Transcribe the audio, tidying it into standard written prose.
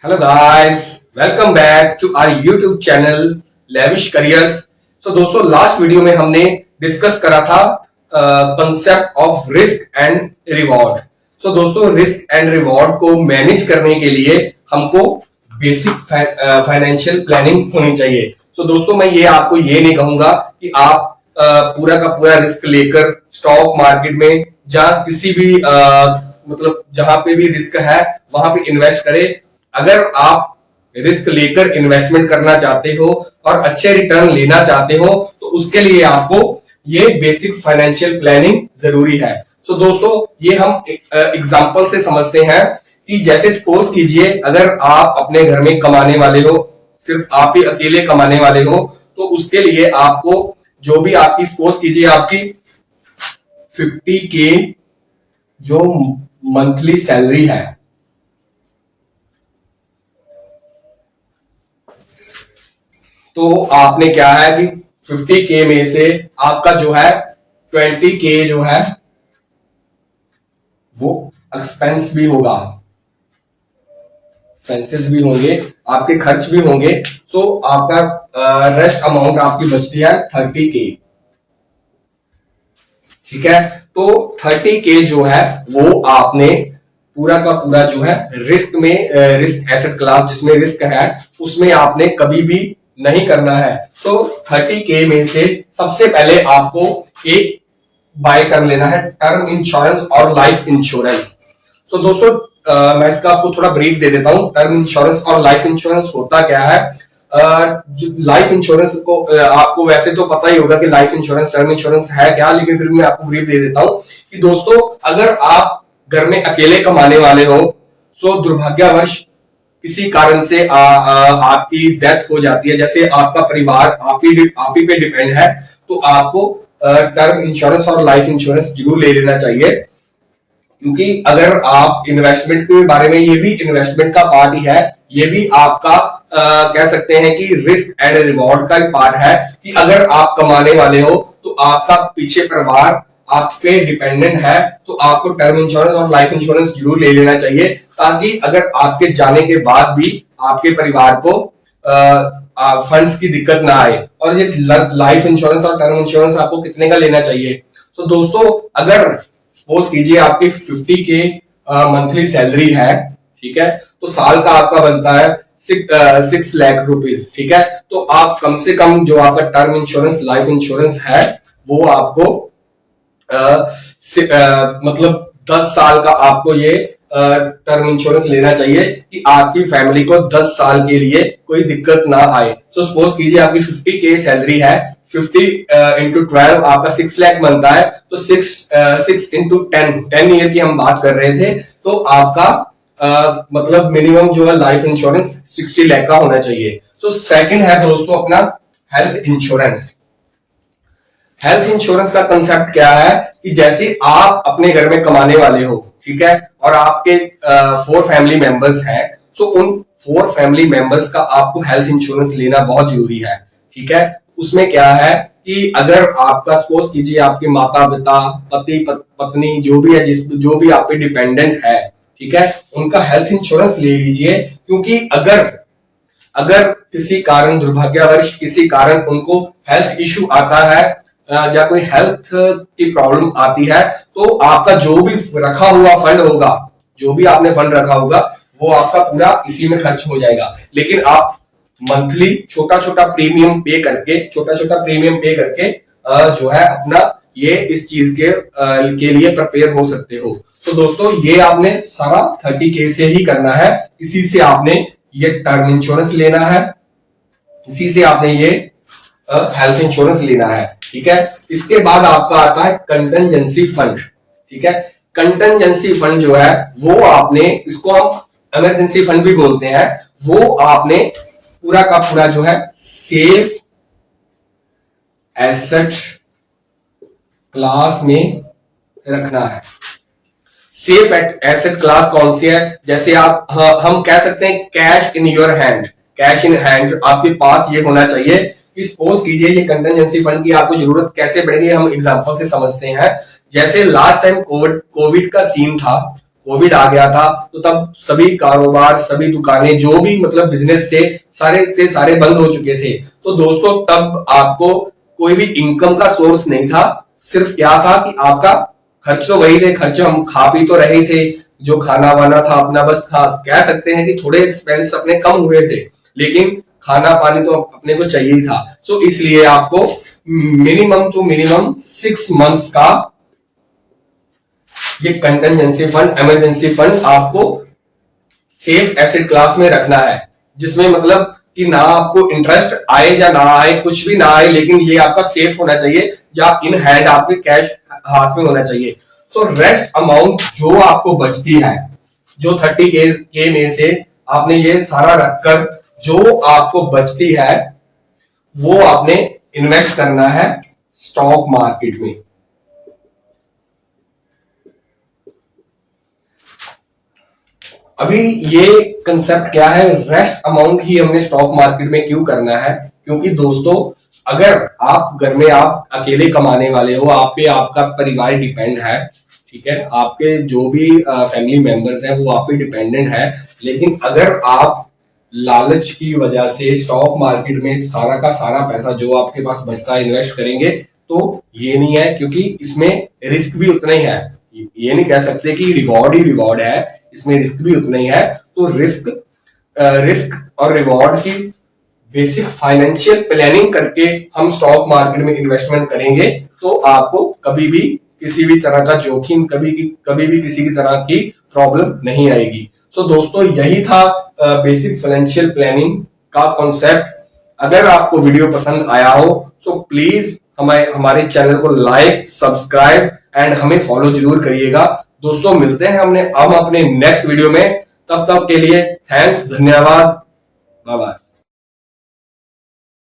Hello guys, welcome back to our YouTube channel Lavish Careers. दोस्तों last video में हमने discuss करा था concept of risk and reward. दोस्तों रिस्क एंड रिवॉर्ड को मैनेज करने के लिए हमको बेसिक फाइनेंशियल प्लानिंग होनी चाहिए. दोस्तों मैं ये आपको ये नहीं कहूंगा कि आप पूरा का पूरा रिस्क लेकर स्टॉक मार्केट में या किसी भी मतलब जहां पे भी रिस्क है वहां पे इन्वेस्ट करें. अगर आप रिस्क लेकर इन्वेस्टमेंट करना चाहते हो और अच्छे रिटर्न लेना चाहते हो तो उसके लिए आपको ये बेसिक फाइनेंशियल प्लानिंग जरूरी है. दोस्तों ये हम एग्जांपल से समझते हैं कि जैसे सपोज कीजिए अगर आप अपने घर में कमाने वाले हो, सिर्फ आप ही अकेले कमाने वाले हो, तो उसके लिए आपको जो भी आपकी सपोज कीजिए आपकी 50K जो मंथली सैलरी है, तो आपने क्या है कि 50K में से आपका जो है 20K जो है वो एक्सपेंस भी होगा, एक्सपेंसेस भी होंगे, आपके खर्च भी होंगे. आपका रेस्ट अमाउंट आपकी बचती है 30K. ठीक है, तो 30K जो है वो आपने पूरा का पूरा जो है रिस्क में रिस्क एसेट क्लास जिसमें रिस्क है उसमें आपने कभी भी नहीं करना है. 30K में से सबसे पहले आपको एक बाय कर लेना है टर्म इंश्योरेंस और लाइफ इंश्योरेंस. दोस्तों मैं इसका आपको थोड़ा ब्रीफ दे देता हूं. टर्म इंश्योरेंस और लाइफ इंश्योरेंस होता क्या है. लाइफ इंश्योरेंस को आपको वैसे तो पता ही होगा कि लाइफ इंश्योरेंस टर्म इंश्योरेंस है क्या, लेकिन फिर मैं आपको ब्रीफ दे देता हूं कि दोस्तों अगर आप घर में अकेले कमाने वाले हो, दुर्भाग्यवश किसी कारण से आपकी डेथ हो जाती है, जैसे आपका परिवार आप ही पे डिपेंड है, तो आपको टर्म इंश्योरेंस और लाइफ इंश्योरेंस जरूर ले लेना चाहिए. क्योंकि अगर आप इन्वेस्टमेंट के बारे में, ये भी इन्वेस्टमेंट का पार्ट ही है, ये भी आपका कह सकते हैं कि रिस्क एंड रिवॉर्ड का पार्ट है कि अगर आप कमाने वाले हो तो आपका पीछे परिवार आप पे डिपेंडेंट है, तो आपको टर्म इंश्योरेंस और लाइफ इंश्योरेंस जरूर ले लेना चाहिए, ताकि अगर आपके जाने के बाद भी आपके परिवार को फंड्स की दिक्कत ना आए. और ये लाइफ इंश्योरेंस और टर्म इंश्योरेंस आपको कितने का लेना चाहिए. दोस्तों अगर सपोज कीजिए आपकी 50K मंथली सैलरी है, ठीक है, तो साल का आपका बनता है 6 लाख रुपीज. ठीक है, तो आप कम से कम जो आपका टर्म इंश्योरेंस लाइफ इंश्योरेंस है वो आपको मतलब 10 साल का आपको ये टर्म इंश्योरेंस लेना चाहिए कि आपकी फैमिली को 10 साल के लिए कोई दिक्कत ना आए. सपोज कीजिए आपकी 50K सैलरी है, 50 इंटू 12 आपका 6 लाख बनता है, तो 6 इंटू 10 ईयर की हम बात कर रहे थे, तो आपका मतलब मिनिमम जो है लाइफ इंश्योरेंस 60 लाख का होना चाहिए. सेकंड है दोस्तों अपना हेल्थ इंश्योरेंस. हेल्थ इंश्योरेंस का कंसेप्ट क्या है कि जैसे आप अपने घर में कमाने वाले हो, ठीक है, और आपके 4 फैमिली मेंबर्स हैं, उन 4 फैमिली मेंबर्स का आपको हेल्थ इंश्योरेंस लेना बहुत जरूरी है. ठीक है, उसमें क्या है कि अगर आपका सपोज कीजिए आपके माता पिता पति पत्नी जो भी है जो भी आप पे डिपेंडेंट है, ठीक है, उनका हेल्थ इंश्योरेंस ले लीजिए. क्योंकि अगर किसी कारण दुर्भाग्यवश किसी कारण उनको हेल्थ इश्यू आता है या कोई हेल्थ की प्रॉब्लम आती है, तो आपका जो भी रखा हुआ फंड होगा, जो भी आपने फंड रखा होगा वो आपका पूरा इसी में खर्च हो जाएगा. लेकिन आप मंथली छोटा छोटा प्रीमियम पे करके जो है अपना ये इस चीज के लिए प्रिपेयर हो सकते हो. दोस्तों ये आपने सारा 30K से ही करना है. इसी से आपने ये टर्म इंश्योरेंस लेना है, इसी से आपने ये हेल्थ इंश्योरेंस लेना है. ठीक है, इसके बाद आपका आता है कंटिजेंसी फंड. ठीक है, कंटिजेंसी फंड जो है वो आपने, इसको हम इमरजेंसी फंड भी बोलते हैं, वो आपने पूरा का पूरा जो है सेफ एसेट क्लास में रखना है. सेफ एसेट क्लास कौन सी है, जैसे आप हम कह सकते हैं cash in your hand. Cash in hand आपके पास ये होना चाहिए. सपोज कीजिए ये कंटिजेंसी फंड की आपको जरूरत कैसे पड़ेगी, हम एग्जांपल से समझते हैं. जैसे लास्ट टाइम कोविड का सीन था, कोविड आ गया था तो तब सभी कारोबार, सभी दुकानें, जो भी मतलब बिजनेस थे, सारे के सारे बंद हो चुके थे। तो दोस्तों तब आपको कोई भी इनकम का सोर्स नहीं था। सिर्फ क्या था कि आपका खर्च तो वही थे, खर्च हम खा पी तो रहे थे, जो खाना वाना था अपना, बस कह सकते हैं कि थोड़े एक्सपेंस अपने कम हुए थे, लेकिन खाना पानी तो अपने को चाहिए ही था। सो इसलिए आपको मिनिमम टू मिनिमम 6 मंथ्स का ये कंटिजेंसी फंड, इमरजेंसी फंड आपको सेफ एसेट क्लास में रखना है, जिसमें मतलब कि ना आपको इंटरेस्ट आए या ना आए, कुछ भी ना आए, लेकिन ये आपका सेफ होना चाहिए या इन हैंड आपके कैश हाथ में होना चाहिए। सो रेस्ट अमाउंट जो आपको बचती है, जो 30K में से आपने ये सारा रखकर जो आपको बचती है वो आपने इन्वेस्ट करना है स्टॉक मार्केट में। अभी ये कंसेप्ट क्या है, रेस्ट अमाउंट ही हमने स्टॉक मार्केट में क्यों करना है? क्योंकि दोस्तों अगर आप घर में आप अकेले कमाने वाले हो, आप पे आपका परिवार डिपेंड है, ठीक है, आपके जो भी फैमिली मेंबर्स हैं वो आप पे डिपेंडेंट है, लेकिन अगर आप लालच की वजह से स्टॉक मार्केट में सारा का सारा पैसा जो आपके पास बचता है इन्वेस्ट करेंगे, तो ये नहीं है, क्योंकि इसमें रिस्क भी उतना ही है। ये नहीं कह सकते कि रिवॉर्ड ही रिवॉर्ड है, इसमें रिस्क भी उतना ही है। तो रिस्क और रिवॉर्ड की बेसिक फाइनेंशियल प्लानिंग करके हम स्टॉक मार्केट में इन्वेस्टमेंट करेंगे तो आपको कभी भी किसी भी तरह का जोखिम, कभी भी किसी की तरह की प्रॉब्लम नहीं आएगी। सो दोस्तों यही था बेसिक फाइनेंशियल प्लानिंग का कॉन्सेप्ट। अगर आपको वीडियो पसंद आया हो सो प्लीज हमारे चैनल को लाइक, सब्सक्राइब एंड हमें फॉलो जरूर करिएगा। दोस्तों मिलते हैं हम अपने नेक्स्ट वीडियो में, तब तक के लिए थैंक्स, धन्यवाद, बाय बाय।